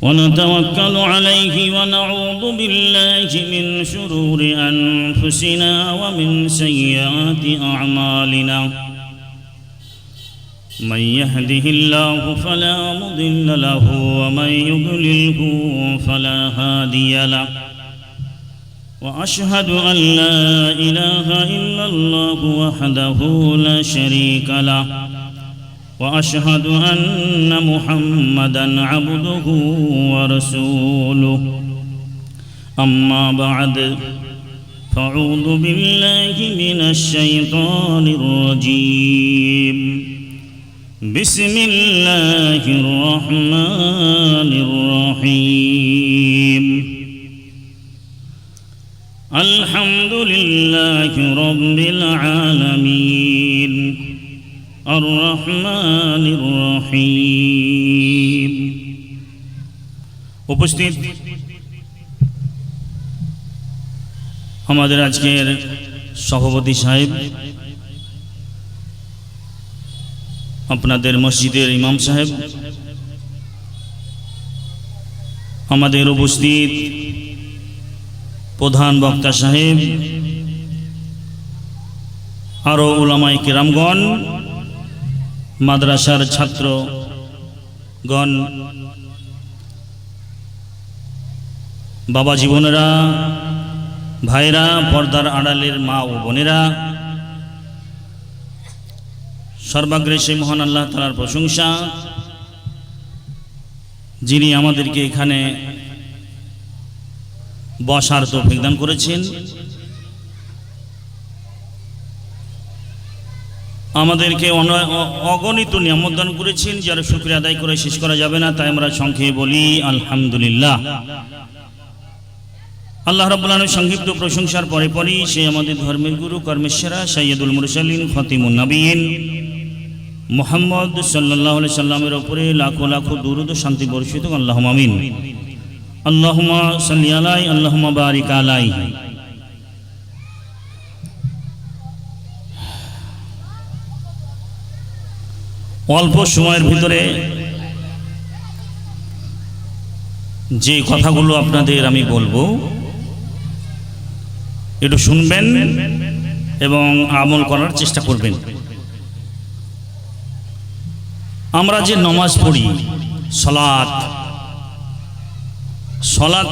ونتوكل عليه ونعوذ بالله من شرور أنفسنا ومن سيئات أعمالنا من يهده الله فلا مضل له ومن يضلله فلا هادي له وأشهد أن لا إله إلا الله وحده لا شريك له وأشهد أن محمدًا عبده ورسوله أما بعد فأعوذ بالله من الشيطان الرجيم بسم الله الرحمن الرحيم الحمد لله رب العالمين الرحمن الرحيم উপস্থিত আমাদের আজকের সভাপতি সাহেব, আপনাদের মসজিদের ইমাম সাহেব, আমাদের উপস্থিত প্রধান বক্তা সাহেব, আরো উলামায়ে কেরামগণ, মাদ্রাসার ছাত্রগণ, বাবা জীবনেরা, ভাইরা, পর্দার আড়ালের মা ও বোনেরা, সর্বাগ্রে সেই মহান আল্লাহ তাআলার প্রশংসা যিনি আমাদেরকে এখানে বসার তৌফিক দান করেছেন। আমাদেরকে অগণিত নিয়ামত দান করেছেন, যার শুকরিয়া আদায় করে শেষ করা যাবে না, তাই আমরা সংক্ষেপে বলি আলহামদুলিল্লাহ। আল্লাহ রাব্বুল আলামিনের সংক্ষিপ্ত প্রশংসার পরে পরই সে আমাদের ধর্মের গুরু, কর্মের সেরা, সাইয়্যিদুল মুরসালিন, খতিমুন নবিয়্যিন মুহাম্মদ সাল্লাল্লাহু আলাইহি সাল্লামের উপরে লাখো লাখো দুরূদ ও শান্তি বর্ষিত হোক। আল্লাহুম্মা আমিন। আল্লাহুম্মা সাল্লি আলাইহি, আল্লাহুম্মা বারিক আলাইহি। অল্প সময়ের ভিতরে যে কথাগুলো আপনাদের আমি বলবো একটু শুনবেন এবং আমল করার চেষ্টা করবেন। আমরা যে নামাজ পড়ি, সালাত, সালাত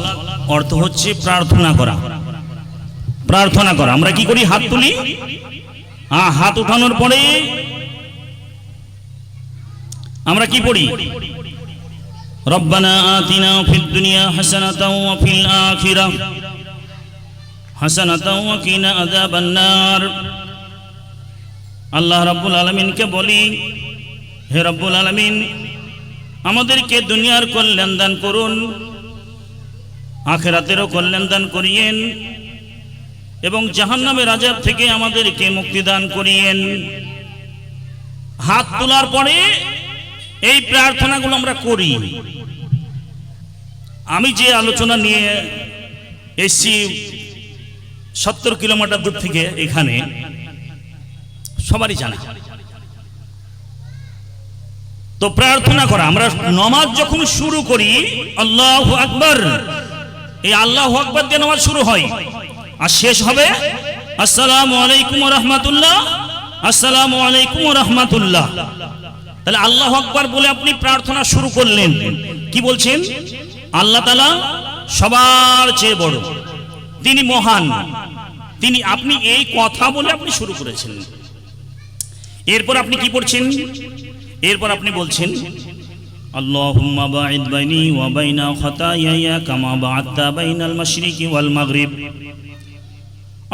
অর্থ হচ্ছে প্রার্থনা করা। প্রার্থনা করা আমরা কি করি? হাত তুলি, হাত উঠানোর পরে আমরা কি পড়ি? রব্বানা আতিনা ফিদ দুনিয়া হাসানাতাও ওয়া ফিল আখিরাহ হাসানাতাও ওয়া কিনা আযাবান নার। আল্লাহ রাব্বুল আলামিনকে বলি, হে রাব্বুল আলামিন, আমাদেরকে দুনিয়ার কল্যাণ দান করুন, আখিরাতেরও কল্যাণ দান করিয়েন এবং জাহান্নামের আযাব থেকে আমাদেরকে মুক্তি দান করিয়েন। হাত তোলার পরে এই প্রার্থনাগুলো আমরা করি। আমি যে আলোচনা নিয়ে এসছি 70 কিলোমিটার দূর থেকে এখানে, সবারই জানা। তো প্রার্থনা করা, আমরা নামাজ যখন শুরু করি আল্লাহু আকবার, এই আল্লাহু আকবার দিয়ে নামাজ শুরু হয় আর শেষ হবে আসসালামু আলাইকুম ওয়া রাহমাতুল্লাহ, আসসালামু আলাইকুম ওয়া রাহমাতুল্লাহ। তাহলে আল্লাহু আকবার বলে আপনি প্রার্থনা শুরু করলেন। কি বলছেন? আল্লাহ তাআলা সবার চেয়ে বড়, তিনি মহান, তিনি, আপনি এই কথা বলে আপনি শুরু করেছেন। এরপর আপনি কি পড়ছেন? এরপর আপনি বলছেন আল্লাহুম্মা বাঈদ বাইনি ওয়া বাইনা খাতায়ায়া কামা বা'আদতা বাইনাল মাশরিকি ওয়াল মাগরিব।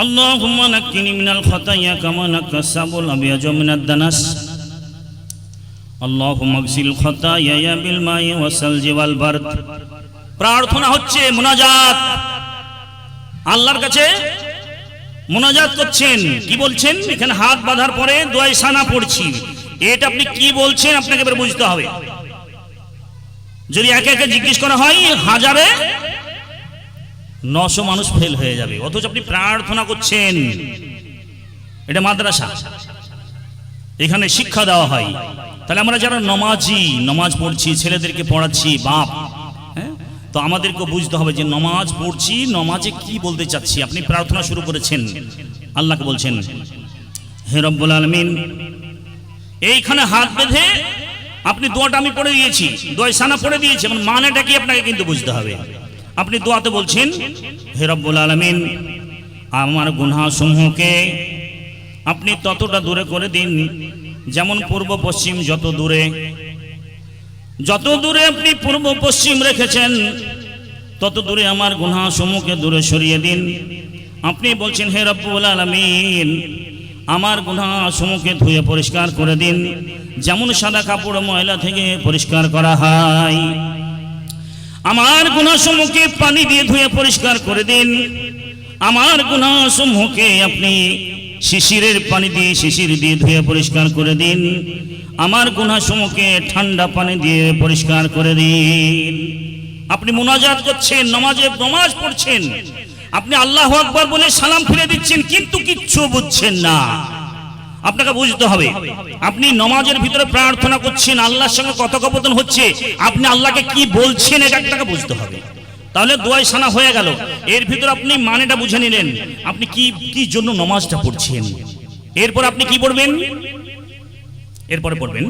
আল্লাহুম্মা নাক্কিনি মিনাল খাতায়া কামা নাক্কাস সাবুল আবিয়াজু মিনাদ দানাস। আল্লাহুম্মা গসিল খাতায়ায়া বিল মাই ওয়াস সালজি ওয়াল বারদ। প্রার্থনা হচ্ছে মুনাজাত, আল্লাহর কাছে মুনাজাত করছেন। কি বলছেন? এখানে হাত বাঁধার পরে দোয়া সানা পড়ছি, এটা আপনি কি বলছেন আপনাকে এবার বুঝতে হবে। যদি একে একে জিজ্ঞেস করা হয় 1000-900 মানুষ ফেল হয়ে যাবে, অথচ আপনি প্রার্থনা করছেন। এটা মাদ্রাসা, এখানে শিক্ষা দেওয়া হয়। তাহলে আমরা যারা নমাজি, নমাজ পড়ছি, ছেলেদেরকে পড়াচ্ছি, বাপ, হ্যাঁ, তো আমাদেরকে বুঝতে হবে যে নমাজ পড়ছি, নমাজে কি বলতে চাচ্ছি। আপনি প্রার্থনা শুরু করেছেন, আল্লাহকে বলছেন হে রব্বুল আলামিন, এইখানে হাত বেঁধে আপনি দোয়াটা আমি পড়ে দিয়েছি, দোয়া সানা পড়ে দিয়েছি, এখন মানেটা কি আপনাকে কিন্তু বুঝতে হবে। আপনি দোয়াতে বলছেন হে রব্বুল আলামিন, আমার গুনাহসমূহকে আপনি ততটা দূরে করে দিন, যেমন পূর্ব পশ্চিম যত দূরে আপনি পূর্ব পশ্চিম রেখেছেন, তত দূরে আমার গুনাহসমূহকে দূরে সরিয়ে দিন। আপনি বলছেন হে রব্বুল আলামিন, আমার গুনাহসমূহকে ধুয়ে পরিষ্কার করে দিন, যেমন সাদা কাপড় ময়লা থেকে পরিষ্কার করা হয়। আমার গুনাহসমূহকে পানি দিয়ে ধুয়ে পরিষ্কার করে দিন। আমার গুনাহসমূহকে আপনি শিশিরের পানি দিয়ে শিশির দিয়ে ধুয়ে পরিষ্কার করে দিন। আমার গুনাহসমূহকে ঠান্ডা পানি দিয়ে পরিষ্কার করে দিন। আপনি মুনাজাত করছেন, নামাজ পড়ছেন, আপনি আল্লাহু আকবার বলে সালাম ফিরে দিচ্ছেন, কিন্তু কিচ্ছু বুঝছেন না। আপনাকে বুঝতে হবে, আপনি নামাজের ভিতরে প্রার্থনা করছেন, আল্লাহর সঙ্গে কথোপকথন হচ্ছে, আপনি আল্লাহকে কি বলছেন এটা আপনাকে বুঝতে হবে। তাহলে দোয়াই সানা হয়ে গেল। এর ভিতরে আপনি মানেটা বুঝে নিলেন, আপনি কি জন্য নামাজটা পড়ছেন। এরপর আপনি কি পড়বেন? এরপরে পড়বেন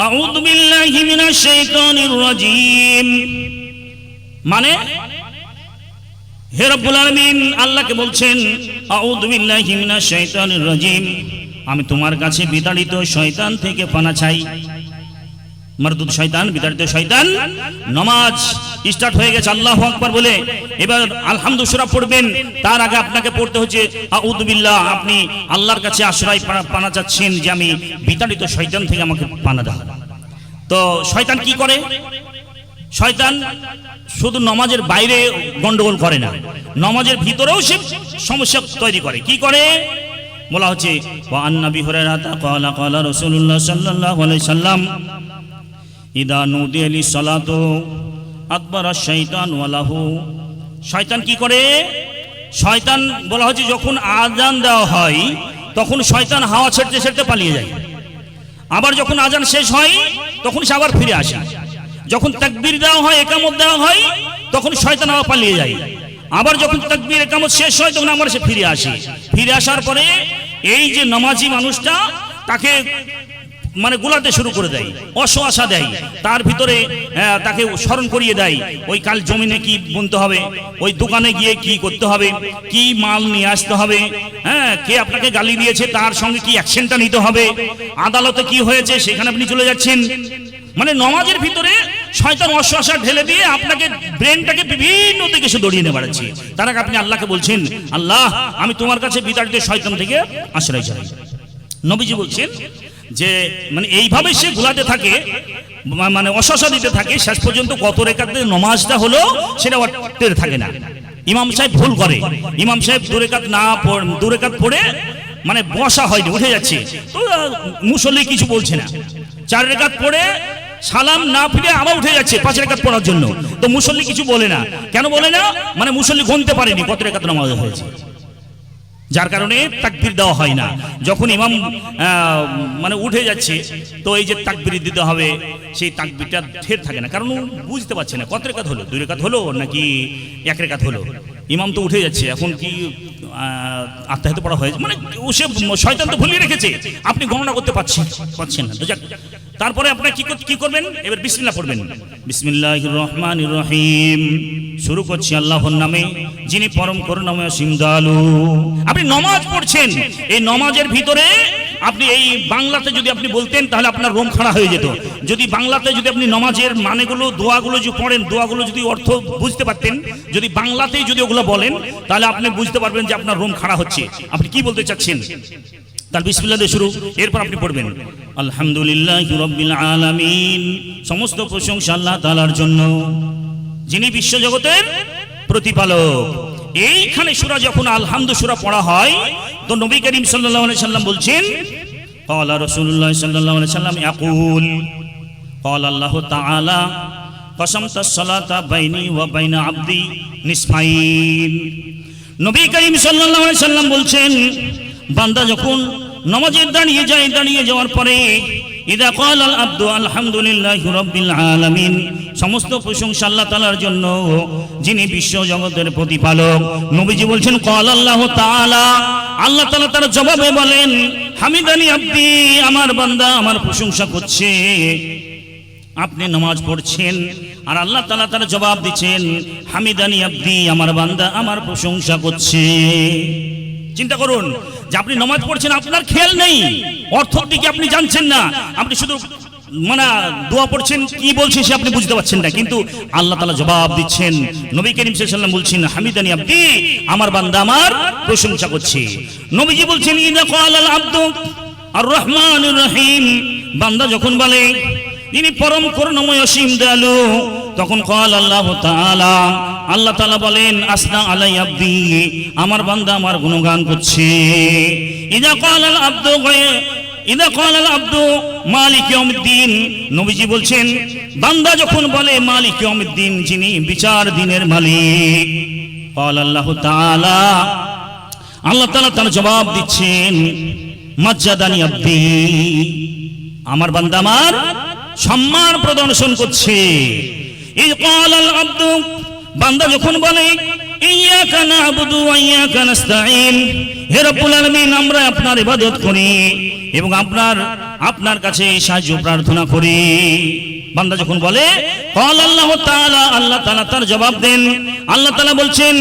আউযু বিল্লাহি মিনাশ শাইতানির রাজীম, মানে হে রব্বুল আলামিন, আল্লাহকে বলছেন আউযু বিল্লাহি মিনাশ শাইতানির রাজীম, আমি তোমার কাছে বিতাড়িত শয়তান থেকে পানা চাই। মারদুদ শয়তান, বিতাড়িত শয়তান। নামাজ স্টার্ট হয়ে গেছে আল্লাহু আকবার বলে, এবার আলহামদু সূরা পড়বেন। তার আগে আপনাকে পড়তে হচ্ছে আউযু বিল্লাহ, আপনি আল্লাহর কাছে আশ্রয় পানা চাচ্ছেন যে আমি বিতাড়িত শয়তান থেকে আমাকে পানা দাও। তো শয়তান কি করে? শয়তান শুধু নামাজের বাইরে গন্ডগোল করে না, নামাজের ভিতরেও সে সমস্যা তৈরি করে। কি করে বলা হচ্ছে ওয়া আন-নবী হুরায়রা ক্বালা ক্বালা রাসূলুল্লাহ সাল্লাল্লাহু আলাইহি সাল্লাম ইদা নুদিয়া লিস-সালাতু আকবারা শাইতান ওয়ালাহু। শয়তান কি করে? শয়তান বলা হচ্ছে যখন আযান দেওয়া হয় তখন শয়তান হাওয়া ছেড়তে ছেড়তে পালিয়ে যায়, আবার যখন আযান শেষ হয় তখন সে আবার ফিরে আসে। যখন তাকবীর দেওয়া হয়, ইকামত দেওয়া হয়, তখন শয়তান আবার পালিয়ে যায়, আবার যখন তাকবীর ইকামত শেষ হয় তখন আবার সে ফিরে আসে। ফিরে আসার পরে এই যে নামাজি মানুষটা তাকে মানে গোলাতে শুরু করে দেয়, অশোয়াশা দেয়, তার ভিতরে তাকে স্মরণ করিয়ে দেয় ওই কাল জমিনে কি বুনতে হবে, ওই দোকানে গিয়ে কি করতে হবে, কি মাল নিয়ে আসতে হবে, কে আপনাকে গালি দিয়েছে তার সঙ্গে কি অ্যাকশনটা নিতে হবে, আদালতে কি হয়েছে সেখানে আপনি চলে যাচ্ছেন। মানে নামাজের ভিতরে শয়তান অশোয়াশা ঢেলে দিয়ে আপনাকে ব্রেনটাকে বিভিন্ন দিকে সে দৌড়িয়ে নিয়ে বেড়াচ্ছে। তার আগে আপনি আল্লাহকে বলছেন আল্লাহ আমি তোমার কাছে বিতাড়িত শয়তান থেকে আশ্রয় চাই। নবীজি বলছেন যে মানে এইভাবে সে ঘোলাতে থাকে, মানে অশাসা দিতে থাকে, শেষ পর্যন্ত কত রেখাতে নমাজটা হলো সেটা টের থাকে না। ইমাম সাহেব ভুল করে, ইমাম সাহেব দু রেখাত পড়ে মানে বসা হয়নি, উঠে যাচ্ছে, তো মুসল্লি কিছু বলছে না। 4 রেখাত পড়ে সালাম না ফিরে আবার উঠে যাচ্ছে 5 রেখাত পড়ার জন্য, তো মুসল্লি কিছু বলে না। কেন বলে না? মানে মুসল্লি গুনতে পারেনি কত রেখাত নামাজ হয়েছে, যার কারণে তাকবীর দেওয়া হয় না। যখন ইমাম মানে উঠে যাচ্ছে তো এই যে তাকবীর দিতে হবে, সেই তাকবীরটা ঠের থাকে না, কারণ বুঝতে পারছে না কত রেখাত হলো, 2 রেখাত হলো নাকি 1 রেখাত হলো। ইমাম তো উঠে যাচ্ছে, এখন কি আত্মাহিত পড়া হয়েছে, মানে সে শয়তান তো ভুলিয়ে রেখেছে, আপনি গণনা করতে পারছেন না। তো যাক, তারপরে আপনারা কি করবেন? এবার বিসমিল্লাহ পড়বেন। বিসমিল্লাহির রহমানির রহিম, শুরু করছি আল্লাহর নামে যিনি পরম করুণাময় অসীম দয়ালু। আপনি নামাজ পড়ছেন, এই নামাজের ভিতরে আপনি এই বাংলাতে যদি আপনি বলতেন তাহলে আপনার রোম খাড়া হয়ে যেত। যদি বাংলাতে যদি আপনি নামাজের মানেগুলো, দোয়াগুলো যদি পড়েন, দোয়াগুলো যদি অর্থ বুঝতে পারতেন, যদি বাংলাতেই যদি ওগুলো বলেন তাহলে আপনি বুঝতে পারবেন যে আপনার রোম খাড়া হচ্ছে, আপনি কি বলতে চাচ্ছেন। তার বিসমিল্লাহ দিয়ে শুরু, এরপর আপনি পড়বেন আলহামদুলিল্লাহি রাব্বিল আলামিন, সমস্ত প্রশংসা আল্লাহ তাআলার জন্য যিনি বিশ্বজগতের প্রতিপালক। এইখানে সূরা যখন আলহামদু সূরা পড়া হয় তো নবী করিম সাল্লাল্লাহু আলাইহি সাল্লাম বলছেন ক্বালা রাসূলুল্লাহ সাল্লাল্লাহু আলাইহি সাল্লাম ইয়াকুল ক্বালা আল্লাহু তাআলা কাসামতাস সালাতা বাইনি ওয়া বাইনা আবদি নিসফাইন। নবী করিম সাল্লাল্লাহু আলাইহি সাল্লাম বলছেন বান্দা যখন নামাজে দাঁড়িয়ে যায়, দাঁড়িয়ে যাওয়ার পরে ইদা ক্বালাল আবদু আলহামদুলিল্লাহি রাব্বিল আলামিন, সমস্ত প্রশংসা আল্লাহ তাআলার জন্য যিনি বিশ্ব জগতের প্রতিপালক। নবীজি বলছেন ক্বালাল্লাহু তাআলা, আল্লাহ তাআলা তার জবাবে বলেন হামিদানি আব্দি, আমার বান্দা আমার প্রশংসা করছে। আপনি নামাজ পড়ছেন আর আল্লাহ তাআলা তার জবাব দিচ্ছেন হামিদানি আব্দি, আমার বান্দা আমার প্রশংসা করছে। চিন্তা করুন যে আপনি নামাজ পড়ছেন, আপনার খেয়াল নেই, অর্থের দিকে আপনি জানছেন না, আপনি শুধু মানে দোয়া পড়ছেন, কি বলছেন সে আপনি বুঝতে পারছেন না, কিন্তু আল্লাহ তাআলা জবাব দিচ্ছেন। নবী করিম সাল্লাল্লাহু আলাইহি ওয়াসাল্লাম বলছেন হামিদানি আব্দি, আমার বান্দা আমার প্রশংসা করছে। নবীজি বলছেন ইদা ক্বালাল আবদু আর রহমানুর রহিম, বান্দা যখন বলে তিনি পরম করুণাময় অসীম দয়ালু, তখন ক্বাল আল্লাহু তাআলা, আল্লাহ তাআলা বলেন আসনা আলাই আব্দি, আমার বান্দা আমার গুণগান করছে। ইদা ক্বালাল আবদু ইদা ক্বালাল আবদু মালিক ইয়াউমিদ্দিন, নবীজি বলছেন বান্দা যখন বলে মালিক ইয়াউমিদ্দিন, যিনি বিচার দিনের মালিক, ক্বাল আল্লাহু তাআলা, আল্লাহ তাআলা তার জবাব দিচ্ছেন মাজ্জাদানি আব্দি, আমার বান্দা আমার সম্মান প্রদর্শন করছে। ইয ক্বালাল আবদু, বান্দা যখন বলে ইয়াকা না'বুদু ওয়া ইয়াকা নাস্তাঈন, হে রব্বুল আলামিন আমরা আপনার ইবাদত করি এবং আপনার কাছে সাহায্য প্রার্থনা করি, বান্দা যখন বলে ক্বালাল্লাহু তাআলা, আল্লাহ তাআলা তার জবাব দেন। আল্লাহ তাআলা বলছেন,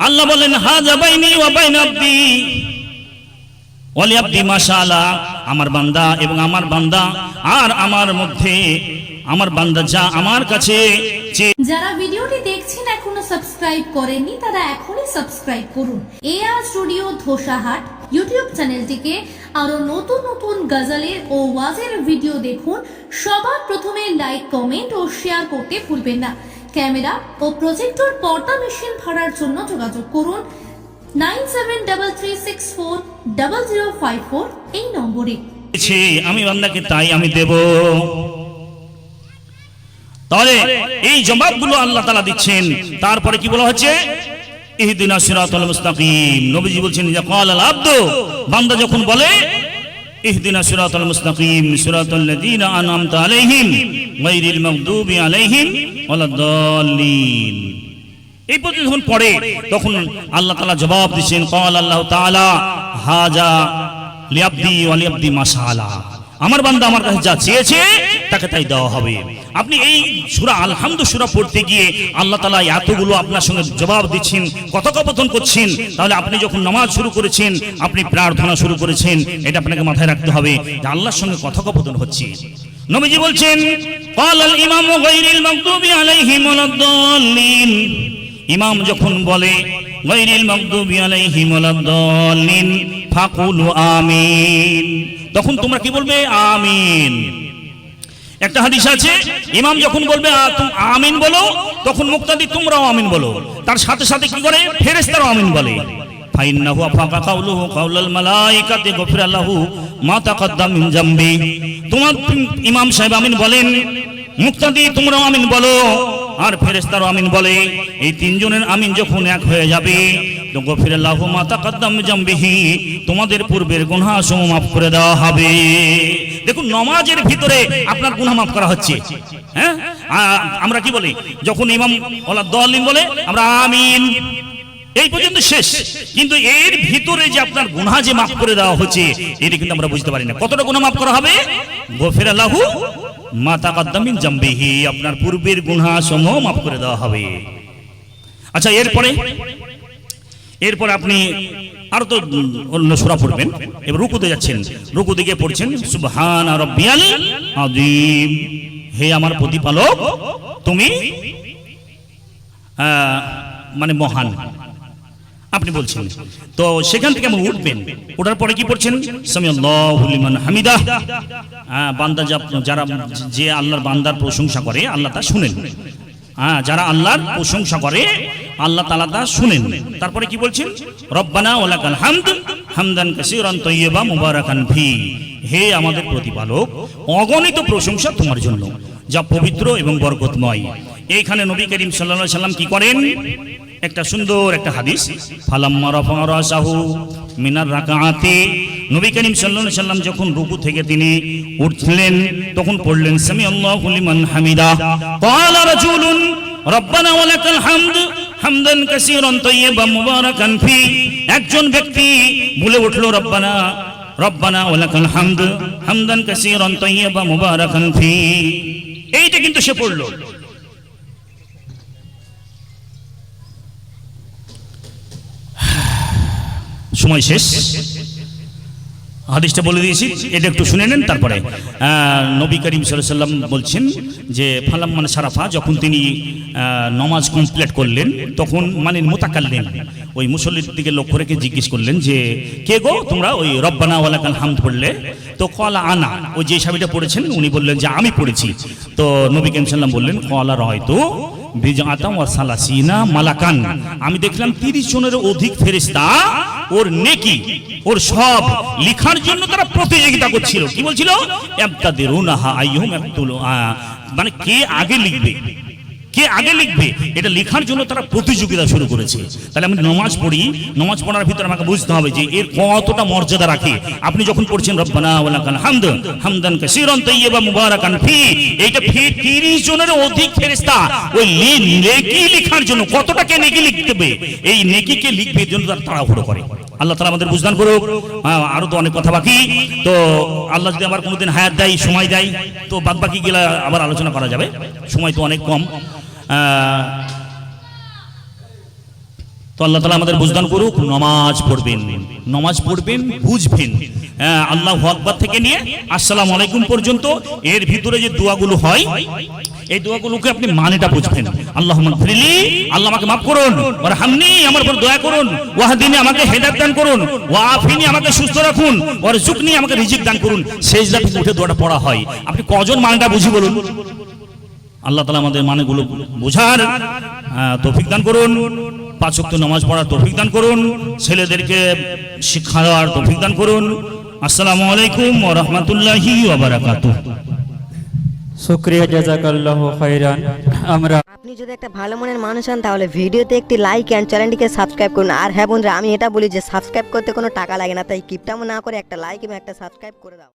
আল্লাহ বলেন হাযা বাইনি ওয়া বাইনা আব্দি ওয়ালি আব্দি মাশাআল্লাহ, আমার বান্দা এবং আমার বান্দা আর আমার মধ্যে আমার বান্দা যা আমার কাছে। যারা ভিডিওটি দেখছেন এখনো সাবস্ক্রাইব করেননি তারা এখনই সাবস্ক্রাইব করুন। এআর স্টুডিও ধোসাহাট ইউটিউব চ্যানেলটিকে আরো নতুন নতুন গজলের ও ওয়াজের ভিডিও দেখুন। সবার প্রথমে লাইক, কমেন্ট ও শেয়ার করতে ভুলবেন না। ক্যামেরা ও প্রজেক্টর পর্দা মেশিন ভাড়ার জন্য যোগাযোগ করুন 9733640054 এই নম্বরে। আমি বান্দাকে তাই আমি দেব। তাহলে এই জবাবগুলো আল্লাহ তাআলা দিচ্ছেন। তারপরে কি বলা হচ্ছে ইহদিনাস সিরাতাল মুস্তাকিম, নবীজি বলছেন যে ক্বালাল আবদু, বান্দা যখন বলে ইহদিনাস সিরাতাল মুস্তাকিম সিরাতাল লাযিনা আনআমতা আলাইহিম গায়রিল মাগদুবি আলাইহিম ওয়ালাদ-দাল্লিন, এই পর্যন্ত যখন পড়ে তখন আল্লাহ তাআলা জবাব দিচ্ছেন ক্বাল আল্লাহু তাআলা হাজা লিআবদি ওয়া লিআবদি মাশাআল্লাহ, আমার বান্দা আমার কাছে যা চেয়েছে তাকে তাই দেওয়া হবে। আপনি এই সূরা আলহামদু সূরা পড়তে গিয়ে আল্লাহ তাআলা এতগুলো আপনার সঙ্গে জবাব দিচ্ছেন, কথোপকথন করছেন, তাহলে আপনি যখন নামাজ শুরু করেছেন, আপনি প্রার্থনা শুরু করেছেন, এটা আপনাকে মাথায় রাখতে হবে যে আল্লাহর সঙ্গে কথোপকথন হচ্ছে। নবীজি বলছেন ক্বালাল ইমামু গায়রিল মাগদুবি আলাইহিম ওয়ালাদ-দাল্লিন, ইমাম যখন বলে গায়রিল মাগদুবি আলাইহিম ওয়ালাদ-দাল্লিন ফাকুলু আমিন, তখন তোমরা কি বলবে আমিন। একটা হাদিস আছে ইমাম যখন বলবে আমিন বলো, তখন মুক্তাদি তোমরাও আমিন বলো, তার সাথে সাথে কি করে ফেরেশতারাও আমিন বলে। ফাইন্নাহু আফাকা কাউলুহু কাউলাল মালাইকাতি গফিরা লাহু মা তাকাদ্দাম মিন জামবি, তোমার ইমাম সাহেব আমিন বলেন, মুক্তাদি তোমরাও আমিন বলো, আর ফেরেশতারাও আমিন বলে। এই তিনজনের আমিন যখন এক হয়ে যাবে তো গফিরা লাহু মা তাকাদ্দাম মিন জামবিহি, তোমাদের পূর্বের গুনাহ সমূহ মাফ করে দেওয়া হবে। দেখুন নামাজের ভিতরে আপনার গুনাহ মাফ করা হচ্ছে। হ্যাঁ, আমরা কি বলি যখন ইমাম ওয়ালাদ-দাল্লিন বলে আমরা আমিন, এই পর্যন্ত শেষ, কিন্তু এর ভিতরে যে আপনার গুনাহ যে মাফ করে দেওয়া হচ্ছে এটা কিন্তু আমরা বুঝতে পারি না। কতটা গুনাহ মাফ করা হবে? গফিরা লাহু মা তাকাদ্দাম মিন জামবিহি, আপনার পূর্বের গুনাহ সমূহ মাফ করে দেওয়া হবে। আচ্ছা, এরপরে আপনি আর তো অন্য সূরা পড়বেন, এবার রুকুতে যাচ্ছেন, রুকু দিকে পড়ছেন সুবহানা রাব্বিয়াল আযীম, হে আমার প্রতিপালক তুমি মানে মহান, আপনি বলছেন। তো সেখান থেকে আপনি উঠবেন, ওঠার পরে কি পড়ছেন সামিআল্লাহু লিমান হামিদা, বান্দা যারা যে আল্লাহর বান্দার প্রশংসা করে আল্লাহ তা শুনেন। যারা আল্লাহর প্রশংসা করে আল্লাহ তাআলা তা শুনেন। তারপরে কি বলছেন রব্বানা ওয়ালাকাল হামদ হামদান কাসীরান তাইয়্যিবান মুবারাকান ফি, হে আমাদের প্রতিপালক অগণিত প্রশংসা তোমার জন্য যা পবিত্র এবং বরকতময়। এইখানে নবী করিম সাল্লাল্লাহু আলাইহি সাল্লাম কি করেন, একটা সুন্দর একটা হাদিস, ফালাম্মা রাফা রাসাহু মিনার রাকাআতি, নবী করিম সাল্লাল্লাহু আলাইহি সাল্লাম যখন রুকু থেকে তিনি উঠলেন তখন পড়লেন সামি আল্লাহু লিমান হামিদা ক্বালা রাজুলুন রব্বানা ওয়া লাকাল হামদ হামদান কাসীরান তাইয়্যিবান মুবারাকান ফি। একজন ব্যক্তি বলে উঠল রব্বানা রব্বানা ওয়া লাকাল হামদ হামদান কাসীরান তাইয়্যিবান মুবারাকান ফি। এইটা কিন্তু সে পড়ল। সময় শেষ, হাদিসটা বলে দিয়েছি, এটা একটু শুনে নেন। তারপরে নবী করিম সাল্লাল্লাহু আলাইহি সাল্লাম বলছেন যে ফালাম্মান সারাফা, যখন তিনি নামাজ কমপ্লিট করলেন তখন মানে মুতাকাল্লিম ওই মুসল্লির দিকে লক্ষ্য রেখে জিজ্ঞেস করলেন যে কে গো তোমরা ওই রব্বানা ওয়া লাকাল হামদ পড়লে? তো ক্বালা আনা, ওই যে সাহাবীটা পড়েছেন উনি বললেন যে আমি পড়েছি। তো নবী করিম সাল্লাল্লাহু আলাইহি সাল্লাম বললেন ক্বালা রাআইতু বিজআতাম ওয়া সালাসিনা মালাকান, আমি দেখলাম 30 জনের অধিক ফেরেশতা ওর নেকি ওর সব লেখার জন্য তারা প্রতিযোগিতা করছিল। কি বলছিল? ইয়াবতাদিরুনাহা আইয়ুম ইয়াকতুলু, মানে কে আগে লিখবে কে আগে লিখবে এটা লেখার জন্য তারা প্রতিযোগিতা শুরু করেছে। তাহলে আমি নামাজ পড়ি, নামাজ পড়ার ভিতরে আমাকে বুঝতে হবে যে এর কতটা মর্যাদা রাখে। আপনি যখন পড়ছেন রব্বানা ওয়া লাকাল হামদ হামদান কাসীরান তাইয়্যিবান মুবারাকান ফি, এইটা 30 জনের অধিক ফেরেশতা ওই নেকি লেখার জন্য কতটা কে নেকি লিখবে, এই নেকিকে লিখবে এর জন্য তারা তাড়াহুড়ো করে। আল্লাহ তাআলা আমাদের বুঝদান করুক। আরো তো অনেক কথা বাকি, তো আল্লাহ যদি আবার কোনোদিন হায়াত দেয় সময় দেয় তো বাদ বাকি গেলা আবার আলোচনা করা যাবে, সময় তো অনেক কম। তো আল্লাহ তাআলা আমাদের বুঝদান করুক। নামাজ পড়বেন বুঝবেন। আল্লাহু আকবার থেকে নিয়ে আসসালামু আলাইকুম পর্যন্ত এর ভিতরে যে দোয়াগুলো হয় এই দোয়াগুলোকে আপনি মানেটা বুঝবেন। আল্লাহুম্মা গফিরলি, আল্লাহ আমাকে মাফ করুন, ওয়ারহামনি, আমার উপর দয়া করুন, ওয়াহদিনি, আমাকে হেদায়েত দান করুন, ওয়াআফিনি, আমাকে সুস্থ রাখুন, ওয়ারযুকনি, আমাকে রিজিক দান করুন। সেজদা থেকে উঠে দোয়াটা পড়া হয়। আপনি কজন মানেটা বুঝি বলুন? আল্লাহ তাআলা আমাদের মানেগুলো বোঝার তৌফিক দান করুন, 5 ওয়াক্ত নামাজ পড়ার তৌফিক দান করুন, ছেলেদেরকে শিক্ষা দেওয়ার তৌফিক দান করুন। আসসালামু আলাইকুম ওয়া রাহমাতুল্লাহি ওয়া বারাকাতুহু। শুকরিয়া, জাযাকাল্লাহু খাইরান। আমরা আপনি যদি একটা ভালো মনের মানুষ হন তাহলে ভিডিওতে একটি লাইক এন্ড চ্যানেলটিকে সাবস্ক্রাইব করুন। আর হ্যাঁ বন্ধুরা, আমি এটা বলি যে সাবস্ক্রাইব করতে কোনো টাকা লাগে না, তাই কিপটামো না করে একটা লাইক এবং একটা সাবস্ক্রাইব করে দাও।